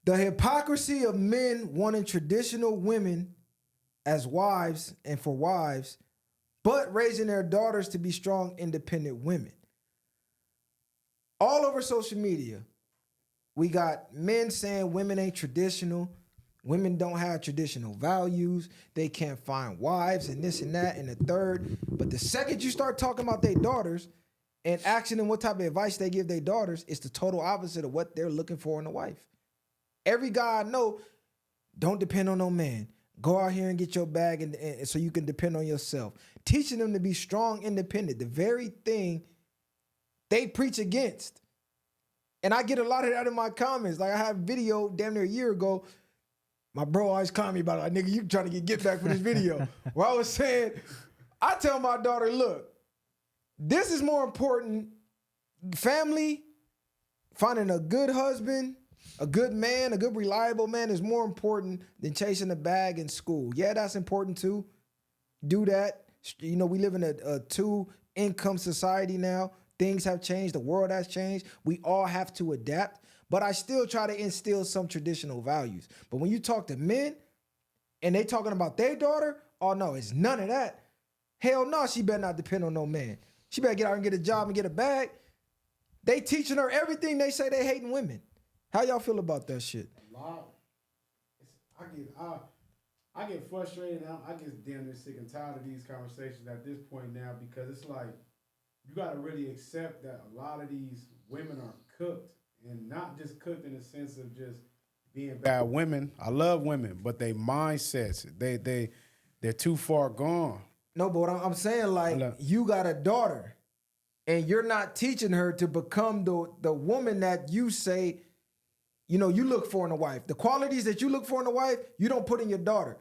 The hypocrisy of men wanting traditional women as wives and for wives, but raising their daughters to be strong, independent women. All over social media, we got men saying women ain't traditional. Women don't have traditional values. They can't find wives and this and that and the third. But the second you start talking about their daughters and asking them what type of advice they give their daughters, it's the total opposite of what they're looking for in a wife. Every guy I know, don't depend on no man. Go out here and get your bag and so you can depend on yourself. Teaching them to be strong, independent, the very thing they preach against. And I get a lot of that in my comments. Like I have a video damn near a year ago. My bro always called me about it. Like, nigga, you trying to get back for this video. Where I was saying, I tell my daughter, look, this is more important. Family, finding a good husband, a good man, a good reliable man is more important than chasing a bag in school. Yeah, that's important too. Do that. You know, we live in a two-income society now. Things have changed. The world has changed. We all have to adapt. But I still try to instill some traditional values. But when you talk to men and they talking about their daughter, oh no, it's none of that. Hell no, she better not depend on no man. She better get out and get a job and get a bag. They teaching her everything they say they hating women. How y'all feel about that shit? A lot. I get frustrated now. I get damn near sick and tired of these conversations at this point now because it's like you got to really accept that a lot of these women are cooked and not just cooked in the sense of just being bad women. I love women, but they mindsets, they're too far gone. No, but I'm saying like you got a daughter and you're not teaching her to become the woman that you say, you know, you look for in a wife. The qualities that you look for in a wife, you don't put in your daughter.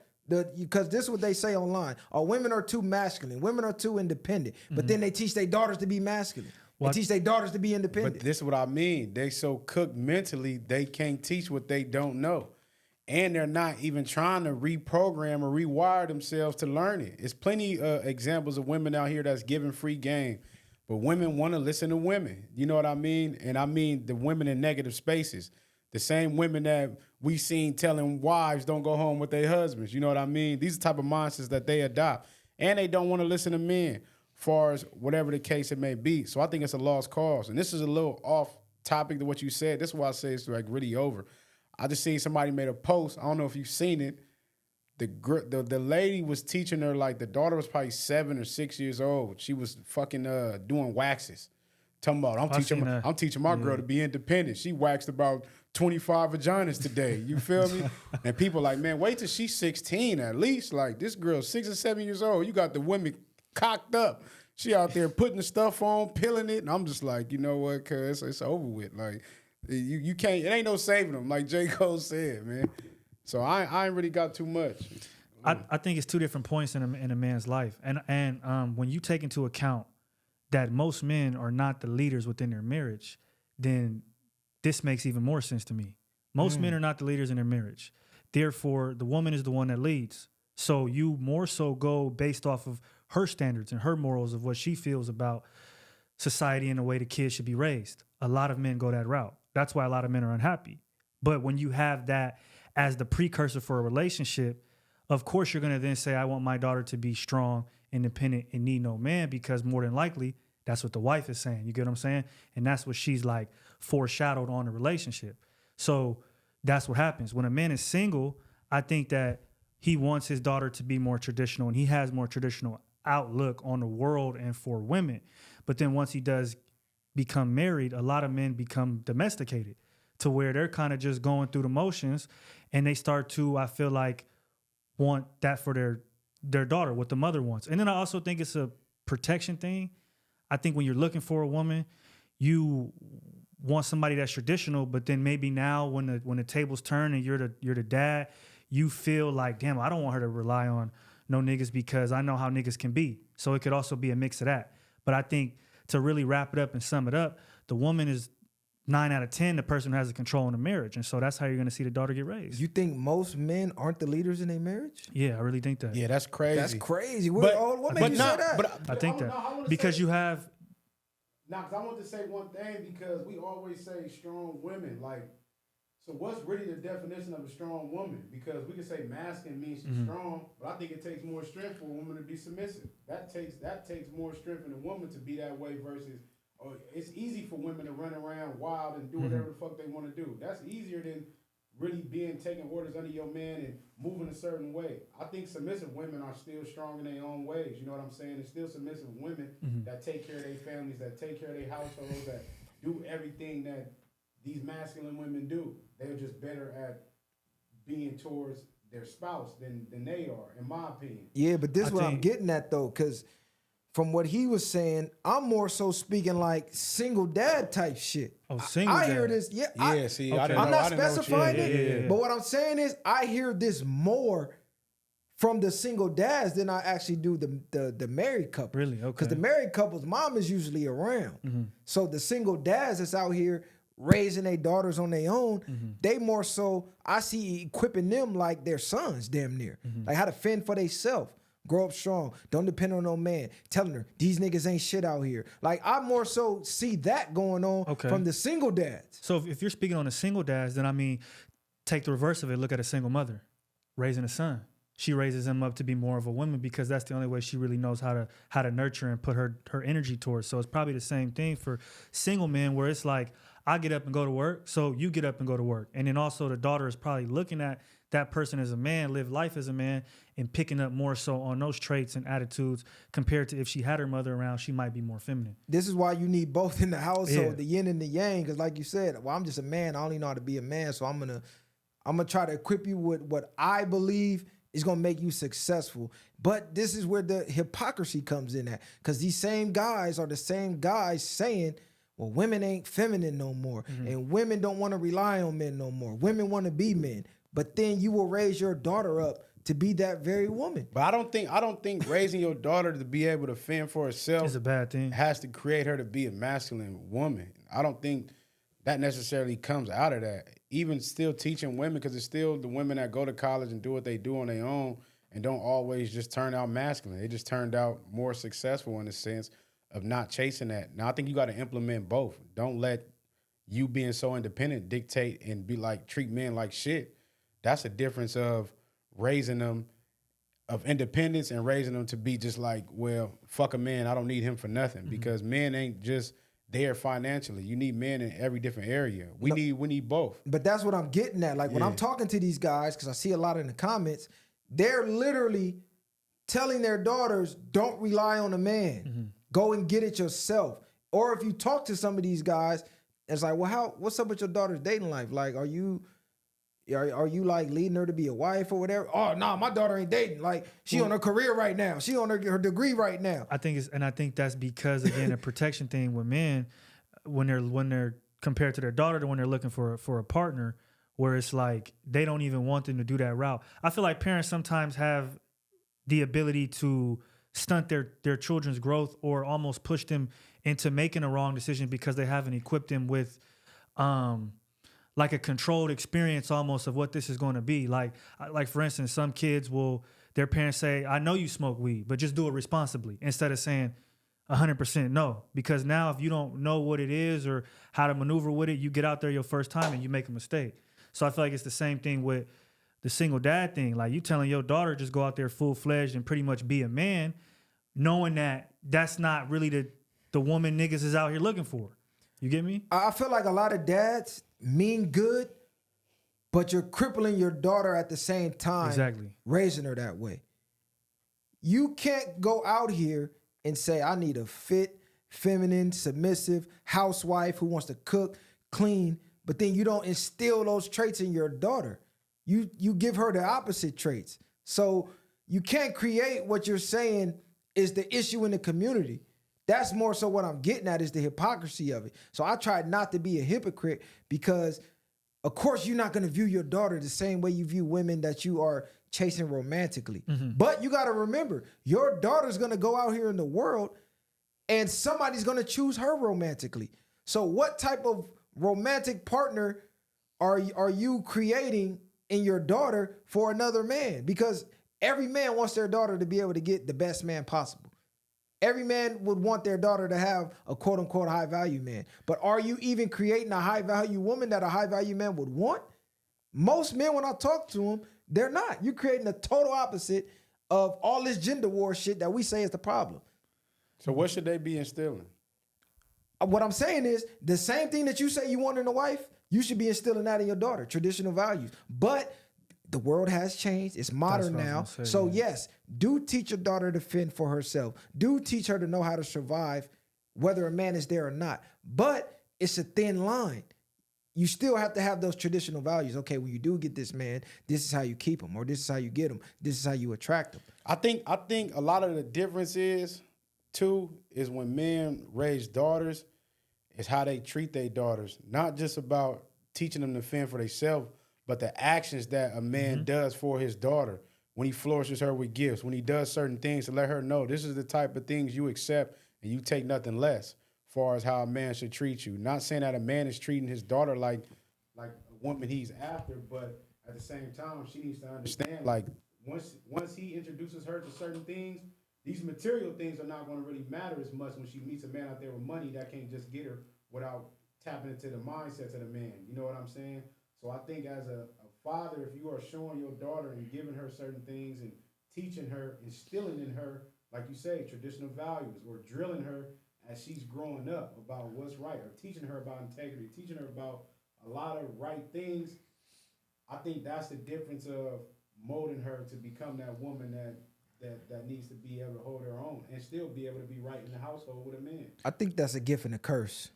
Because this is what they say online. Women are too masculine. Women are too independent. But then they teach their daughters to be masculine. They teach their daughters to be independent. But this is what I mean. They so cooked mentally, they can't teach what they don't know. And they're not even trying to reprogram or rewire themselves to learn it. It's plenty examples of women out here that's giving free game. But women want to listen to women. You know what I mean? And I mean the women in negative spaces. The same women that we seen telling wives don't go home with their husbands. You know what I mean? These are the type of mindsets that they adopt. And they don't want to listen to men, far as whatever the case it may be. So I think it's a lost cause. And this is a little off topic to what you said. This is why I say it's like really over. I just seen somebody made a post. I don't know if you've seen it. The lady was teaching her, like the daughter was probably 7 or 6 years old. She was fucking doing waxes. Talking about, I'm teaching my girl to be independent. She waxed about 25 vaginas today. You feel me? And people like, man, wait till she's 16 at least. Like, this girl's 6 or 7 years old. You got the women cocked up. She out there putting the stuff on, peeling it. And I'm just like, you know what, cuz it's over with. Like, you can't, it ain't no saving them, like J. Cole said, man. So I ain't really got too much. I think it's two different points in a man's life. And when you take into account that most men are not the leaders within their marriage, then this makes even more sense to me. Most men are not the leaders in their marriage. Therefore, the woman is the one that leads. So you more so go based off of her standards and her morals of what she feels about society and the way the kids should be raised. A lot of men go that route. That's why a lot of men are unhappy. But when you have that as the precursor for a relationship, of course you're going to then say, I want my daughter to be strong, independent, and need no man, because more than likely, that's what the wife is saying. You get what I'm saying? And that's what she's like foreshadowed on the relationship. So that's what happens. When a man is single, I think that he wants his daughter to be more traditional, and he has more traditional outlook on the world and for women. But then once he does become married, a lot of men become domesticated to where they're kind of just going through the motions, and they start to, I feel like, want that for their daughter, what the mother wants. And then I also think it's a protection thing. I think when you're looking for a woman, you want somebody that's traditional, but then maybe now when the tables turn and you're the dad, you feel like, damn, I don't want her to rely on no niggas because I know how niggas can be. So it could also be a mix of that. But I think to really wrap it up and sum it up, the woman is 9 out of 10 the person who has the control in the marriage. And so that's how you're going to see the daughter get raised. You think most men aren't the leaders in their marriage? Yeah, I really think that. Yeah, that's crazy. That's crazy. What made you say that? But I think that. Because you have... Nah, because I want to say one thing, because we always say strong women. Like, So what's really the definition of a strong woman? Because we can say masculine means she's strong, but I think it takes more strength for a woman to be submissive. That takes more strength in a woman to be that way versus it's easy for women to run around wild and do whatever the fuck they want to do. That's easier than really taking orders under your man and moving a certain way. I think submissive women are still strong in their own ways. You know what I'm saying? There's still submissive women that take care of their families, that take care of their households, that do everything that these masculine women do. They're just better at being towards their spouse than they are, in my opinion. Yeah, but this is what I'm getting at though, because from what he was saying, I'm more so speaking like single dad type shit. Oh, single dad. I hear this. Yeah, I didn't know. I'm not specifying it, Yeah. but what I'm saying is I hear this more from the single dads than I actually do the married couple. Really? Okay. Because the married couple's mom is usually around. So the single dads that's out here raising their daughters on their own, they more so, I see equipping them like their sons damn near. Like how to fend for themselves. Grow up strong. Don't depend on no man. Telling her, these niggas ain't shit out here. Like, I more so see that going on from the single dads. So if you're speaking on the single dads, then I mean, take the reverse of it. Look at a single mother raising a son. She raises him up to be more of a woman because that's the only way she really knows how to nurture and put her energy towards. So it's probably the same thing for single men where it's like, I get up and go to work, so you get up and go to work. And then also the daughter is probably looking at that person as a man, live life as a man, and picking up more so on those traits and attitudes compared to if she had her mother around, she might be more feminine. This is why you need both in the household, the yin and the yang, because like you said, well, I'm just a man. I only know how to be a man, so I'm gonna try to equip you with what I believe is gonna make you successful. But this is where the hypocrisy comes in at, because these same guys are the same guys saying, well, women ain't feminine no more, and women don't want to rely on men no more. Women want to be men. But then you will raise your daughter up to be that very woman. But I don't think raising your daughter to be able to fend for herself is a bad thing. Has to create her to be a masculine woman. I don't think that necessarily comes out of that. Even still teaching women, because it's still the women that go to college and do what they do on their own and don't always just turn out masculine. They just turned out more successful in the sense of not chasing that. Now, I think you got to implement both. Don't let you being so independent dictate and be like, treat men like shit. That's a difference of raising them, of independence and raising them to be just like, well, fuck a man, I don't need him for nothing. Because men ain't just there financially. You need men in every different area. We need both. But that's what I'm getting at. Like when I'm talking to these guys, because I see a lot in the comments, they're literally telling their daughters, don't rely on a man. Go and get it yourself. Or if you talk to some of these guys, it's like, well, what's up with your daughter's dating life? Like, are you like leading her to be a wife or whatever? Oh, no, my daughter ain't dating. Like, she on her career right now. She on her degree right now. I think that's because, again, a protection thing with men, when they're compared to their daughter, to when they're looking for a partner, where it's like they don't even want them to do that route. I feel like parents sometimes have the ability to stunt their children's growth or almost push them into making a wrong decision because they haven't equipped them with like a controlled experience almost of what this is going to be. Like for instance, some kids their parents say, I know you smoke weed, but just do it responsibly, instead of saying 100% no. Because now if you don't know what it is or how to maneuver with it, you get out there your first time and you make a mistake. So I feel like it's the same thing with the single dad thing. Like, you telling your daughter just go out there full-fledged and pretty much be a man, knowing that that's not really the woman niggas is out here looking for. You get me? I feel like a lot of dads mean good, but you're crippling your daughter at the same time. Exactly. Raising her that way. You can't go out here and say, I need a fit, feminine, submissive housewife who wants to cook, clean, but then you don't instill those traits in your daughter. You give her the opposite traits. So you can't create what you're saying is the issue in the community. That's more so what I'm getting at, is the hypocrisy of it. So I tried not to be a hypocrite because, of course, you're not going to view your daughter the same way you view women that you are chasing romantically. But you got to remember, your daughter's going to go out here in the world and somebody's going to choose her romantically. So what type of romantic partner are you creating in your daughter for another man? Because every man wants their daughter to be able to get the best man possible. Every man would want their daughter to have a quote unquote high value man. But are you even creating a high value woman that a high value man would want? Most men, when I talk to them, they're not. You're creating the total opposite of all this gender war shit that we say is the problem. So what should they be instilling? What I'm saying is the same thing that you say you want in a wife, you should be instilling that in your daughter, traditional values. But the world has changed. It's modern now. So yes, do teach your daughter to fend for herself. Do teach her to know how to survive, whether a man is there or not. But it's a thin line. You still have to have those traditional values. Okay, when you do get this man, this is how you keep him, or this is how you get him. This is how you attract him. I think a lot of the difference is when men raise daughters, is how they treat their daughters. Not just about teaching them to fend for themselves, but the actions that a man does for his daughter. When he flourishes her with gifts, when he does certain things to let her know this is the type of things you accept and you take nothing less. Far as how a man should treat you. Not saying that a man is treating his daughter like a woman he's after, but at the same time, she needs to understand, like, once he introduces her to certain things, these material things are not going to really matter as much when she meets a man out there with money that can't just get her without tapping into the mindsets of the man. You know what I'm saying? So I think as a father, if you are showing your daughter and giving her certain things and teaching her, instilling in her, like you say, traditional values, or drilling her as she's growing up about what's right, or teaching her about integrity, teaching her about a lot of right things, I think that's the difference of molding her to become that woman that needs to be able to hold her own and still be able to be right in the household with a man. I think that's a gift and a curse.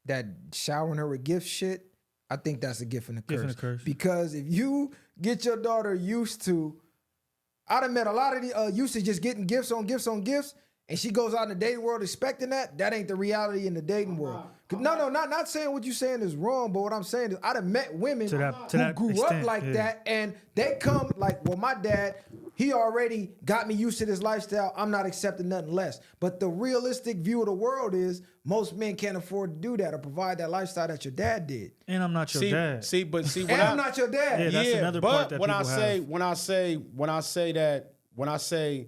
That showering her with gift shit, I think that's a gift and a curse. Gift and a curse. Because if you get your daughter used to, I done met a lot of the used to just getting gifts on gifts on gifts, and she goes out in the dating world expecting that ain't the reality in the dating world. Not saying what you're saying is wrong, but what I'm saying is I done met women who grew up like that, and they come like, well, my dad, he already got me used to this lifestyle. I'm not accepting nothing less. But the realistic view of the world is most men can't afford to do that or provide that lifestyle that your dad did. And I'm not your dad. And I'm not your dad. Yeah, that's another part that when people have. when I say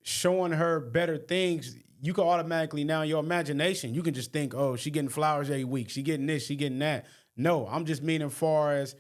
showing her better things, you can automatically now in your imagination, you can just think, oh, she getting flowers every week. She getting this, she getting that. No, I'm just meaning far as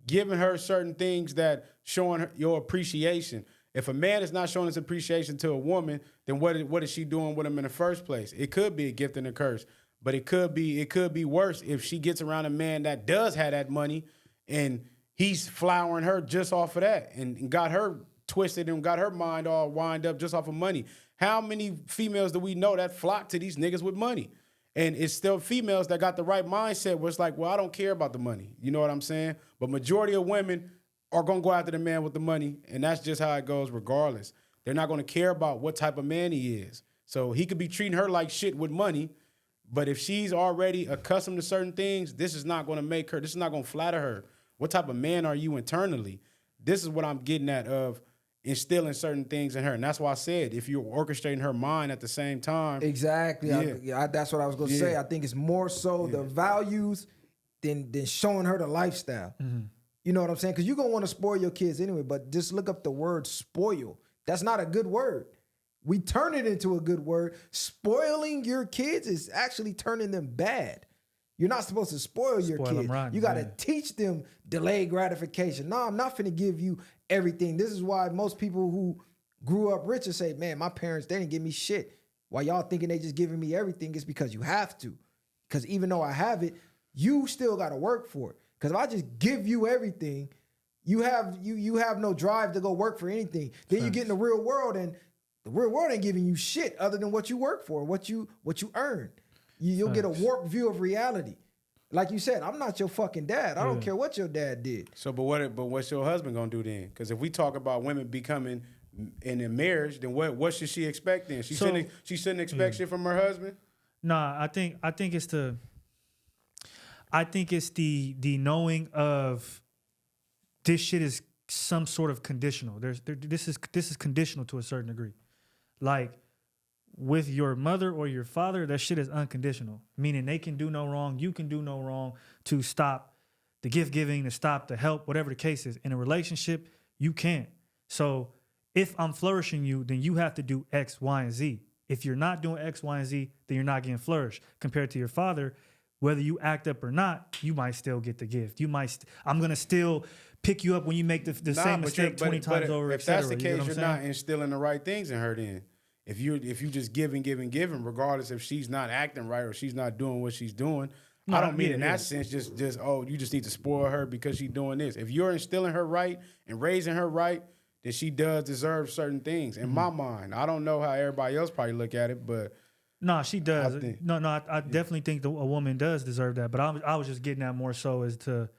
giving her certain things that showing her your appreciation. If a man is not showing his appreciation to a woman, then what is she doing with him in the first place? It could be a gift and a curse, but it could be worse if she gets around a man that does have that money and he's flowering her just off of that and got her twisted and got her mind all wind up just off of money. How many females do we know that flock to these niggas with money? And it's still females that got the right mindset where it's like, well, I don't care about the money. You know what I'm saying? But majority of women are going to go after the man with the money, and that's just how it goes regardless. They're not going to care about what type of man he is. So he could be treating her like shit with money, but if she's already accustomed to certain things, this is not going to flatter her. What type of man are you internally? This is what I'm getting at of instilling certain things in her. And that's why I said, if you're orchestrating her mind at the same time. Exactly. Yeah. That's what I was going to say. I think it's more so the values than showing her the lifestyle. Mm-hmm. You know what I'm saying? Because you're going to want to spoil your kids anyway, but just look up the word spoil. That's not a good word. We turn it into a good word. Spoiling your kids is actually turning them bad. You're not supposed to spoil your kids. You got to teach them delayed gratification. No, I'm not finna give you everything. This is why most people who grew up rich and say, man, my parents, they didn't give me shit. Why y'all thinking they just giving me everything? It's because you have to. Because even though I have it, you still got to work for it. Because if I just give you everything, you have no drive to go work for anything. Then you get in the real world, and the real world ain't giving you shit other than what you work for, what you earn. You'll get a warped view of reality. Like you said, I'm not your fucking dad. I don't care what your dad did. So, but what's your husband gonna do then? Because if we talk about women becoming in a marriage, then what should she expect then? She shouldn't expect shit from her husband. Nah, I think it's the knowing of this shit is some sort of conditional. This is conditional to a certain degree. Like with your mother or your father, that shit is unconditional. Meaning they can do no wrong, you can do no wrong to stop the gift giving, to stop the help, whatever the case is. In a relationship, you can't. So if I'm flourishing you, then you have to do X, Y, and Z. If you're not doing X, Y, and Z, then you're not getting flourished. Compared to your father, whether you act up or not, you might still get the gift. I'm gonna still pick you up when you make the same mistake 20 times over. If that's the case, you're not instilling the right things in her. Then, if you just giving, regardless if she's not acting right or she's not doing what she's doing. I don't mean in that sense, just you just need to spoil her because she's doing this. If you're instilling her right and raising her right, then she does deserve certain things. In my mind, I don't know how everybody else probably look at it, but no, she does. I definitely think a woman does deserve that. But I was just getting at more so as to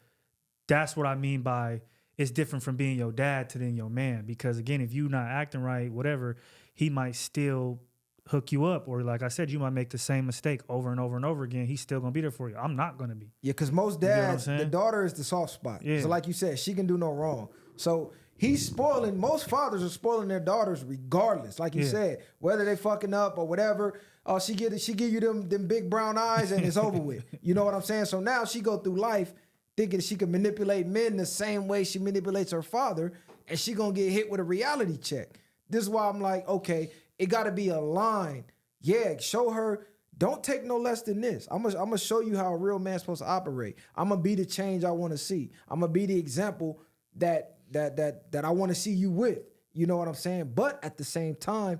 that's what I mean by it's different from being your dad to then your man. Because again, if you not acting right, whatever, he might still hook you up, or like I said, you might make the same mistake over and over and over again. He's still gonna be there for you. I'm not gonna be. Yeah, because most dads, the daughter is the soft spot. Yeah. So like you said, she can do no wrong. So he's spoiling. Most fathers are spoiling their daughters regardless. Like you said, whether they fucking up or whatever. Oh, she give you them big brown eyes and it's over with. You know what I'm saying? So now she go through life thinking she can manipulate men the same way she manipulates her father, and she gonna get hit with a reality check. This is why I'm like, okay, it got to be a line. Yeah, show her, don't take no less than this. I'm gonna show you how a real man's supposed to operate. I'm gonna be the change I want to see. I'm gonna be the example that I want to see you with. You know what I'm saying? But at the same time,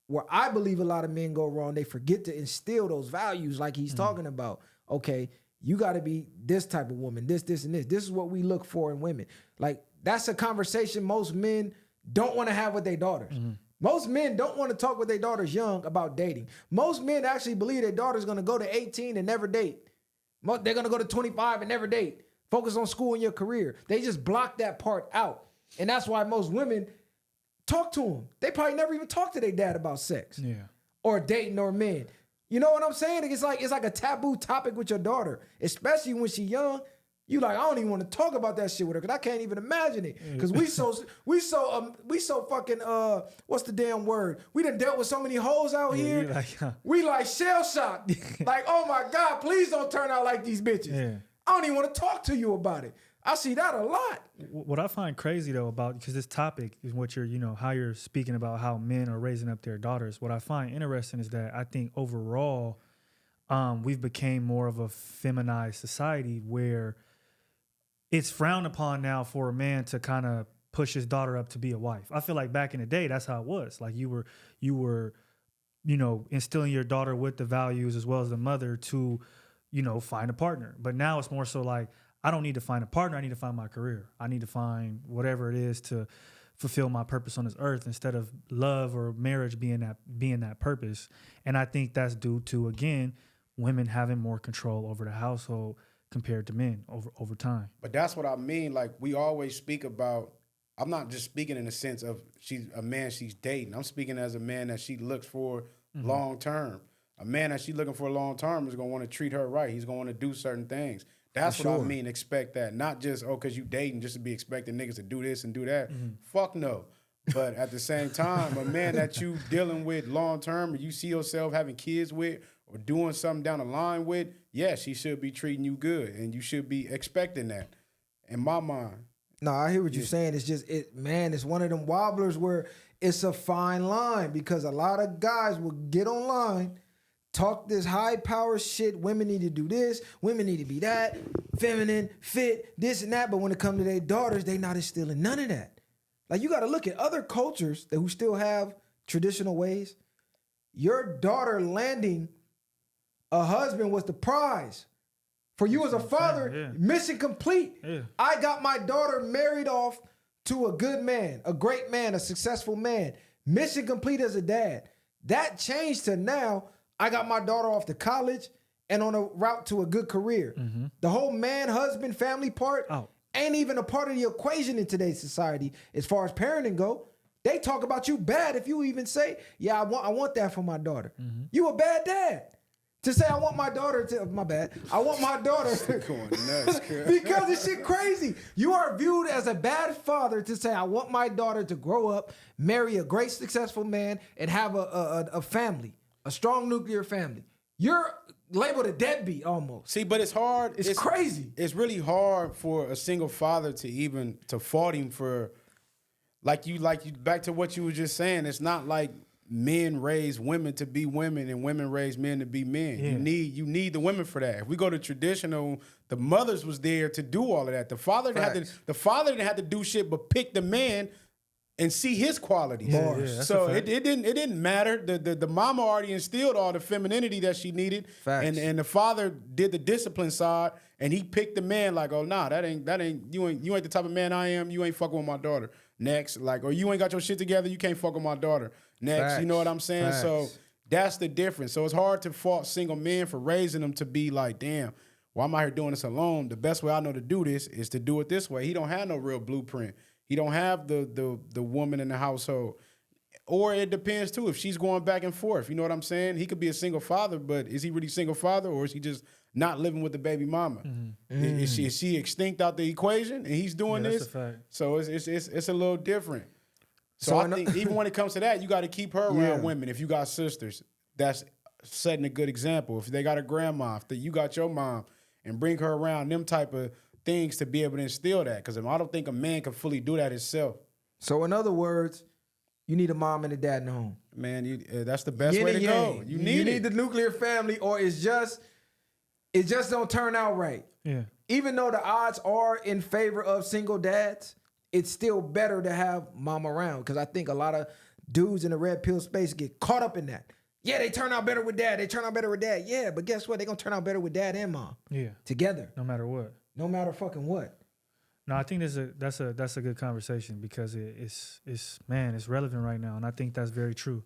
where I believe a lot of men go wrong, they forget to instill those values like he's talking about. Okay, you got to be this type of woman, this, and this. This is what we look for in women. Like, that's a conversation most men don't want to have with their daughters. Most men don't want to talk with their daughters young about dating. Most men actually believe their daughter's going to go to 18 and never date. They're going to go to 25 and never date. Focus on school and your career. They just block that part out. And that's why most women talk to them. They probably never even talk to their dad about sex. Yeah. Or dating or men. You know what I'm saying? It's like a taboo topic with your daughter, especially when she's young. You like, I don't even want to talk about that shit with her because I can't even imagine it. Because we so fucking what's the damn word? We done dealt with so many hoes out here. We like shell shocked. Like, oh my God, please don't turn out like these bitches. Yeah. I don't even want to talk to you about it. I see that a lot. What I find crazy though about, because this topic is what you're, how you're speaking about how men are raising up their daughters. What I find interesting is that I think overall, we've became more of a feminized society where it's frowned upon now for a man to kind of push his daughter up to be a wife. I feel like back in the day, that's how it was. Like you were, instilling your daughter with the values as well as the mother to, find a partner. But now it's more so like, I don't need to find a partner. I need to find my career. I need to find whatever it is to fulfill my purpose on this earth instead of love or marriage being that purpose. And I think that's due to, again, women having more control over the household compared to men over time. But that's what I mean. Like, we always speak about, I'm not just speaking in the sense of she's a man she's dating. I'm speaking as a man that she looks for long term. A man that she's looking for long term is going to want to treat her right. He's going to want to do certain things. That's what I mean. Expect that. Not just, because you dating just to be expecting niggas to do this and do that. Fuck no. But at the same time, a man that you dealing with long term and you see yourself having kids with or doing something down the line with, yes, he should be treating you good. And you should be expecting that, in my mind. No, I hear what you're saying. It's just, it's one of them wobblers where it's a fine line because a lot of guys will get online, talk this high power shit. Women need to do this. Women need to be that. Feminine, fit, this and that. But when it comes to their daughters, they not instilling none of that. Like, you got to look at other cultures who still have traditional ways. Your daughter landing a husband was the prize. For you as a father, mission complete. Yeah. I got my daughter married off to a good man, a great man, a successful man. Mission complete as a dad. That changed to now, I got my daughter off to college and on a route to a good career. The whole man, husband, family part ain't even a part of the equation in today's society as far as parenting go. They talk about you bad if you even say, yeah, I want that for my daughter. You a bad dad. To say I want my daughter to, my bad, I want my daughter going nuts, because this shit crazy. You are viewed as a bad father to say I want my daughter to grow up, marry a great successful man, and have a family, a strong nuclear family. You're labeled a deadbeat almost. See, but it's hard. It's crazy. It's really hard for a single father to fault him for, like you back to what you were just saying. It's not like men raise women to be women and women raise men to be men. Yeah. You need the women for that. If we go to traditional, the mothers was there to do all of that. The father didn't have to do shit but pick the man and see his qualities. Yeah, that's so a it fact. didn't matter. The mama already instilled all the femininity that she needed. Facts. And the father did the discipline side, and he picked the man like, oh nah, that ain't you ain't the type of man I am. You ain't fucking with my daughter. Next, like, or you ain't got your shit together, you can't fuck with my daughter. Next, you know what I'm saying? Facts. So that's the difference. So it's hard to fault single men for raising them to be like, damn, well, I'm out here doing this alone. The best way I know to do this is to do it this way. He don't have no real blueprint. He don't have the woman in the household. Or it depends too, if she's going back and forth. You know what I'm saying? He could be a single father, but is he really single father, or is he just not living with the baby mama? Is she extinct out the equation and he's doing That's this? a fact. So it's a little different. So So I think even when it comes to that, you got to keep her around Yeah. women. If you got sisters, that's setting a good example. If they got a grandma, if you got your mom, and bring her around them type of things to be able to instill that. Because I don't think a man can fully do that himself. So in other words, you need a mom and a dad in the home. Man, that's the best Yin way to and go. yang. You need it. the nuclear family, or it just don't turn out right. Yeah. Even though the odds are in favor of single dads, it's still better to have mom around, because I think a lot of dudes in the red pill space get caught up in that. Yeah, they turn out better with dad. They turn out better with dad. Yeah, but guess what? They're going to turn out better with dad and mom. Yeah. Together. No matter what. No matter fucking what. No, I think that's a good conversation, because it's relevant right now, and I think that's very true.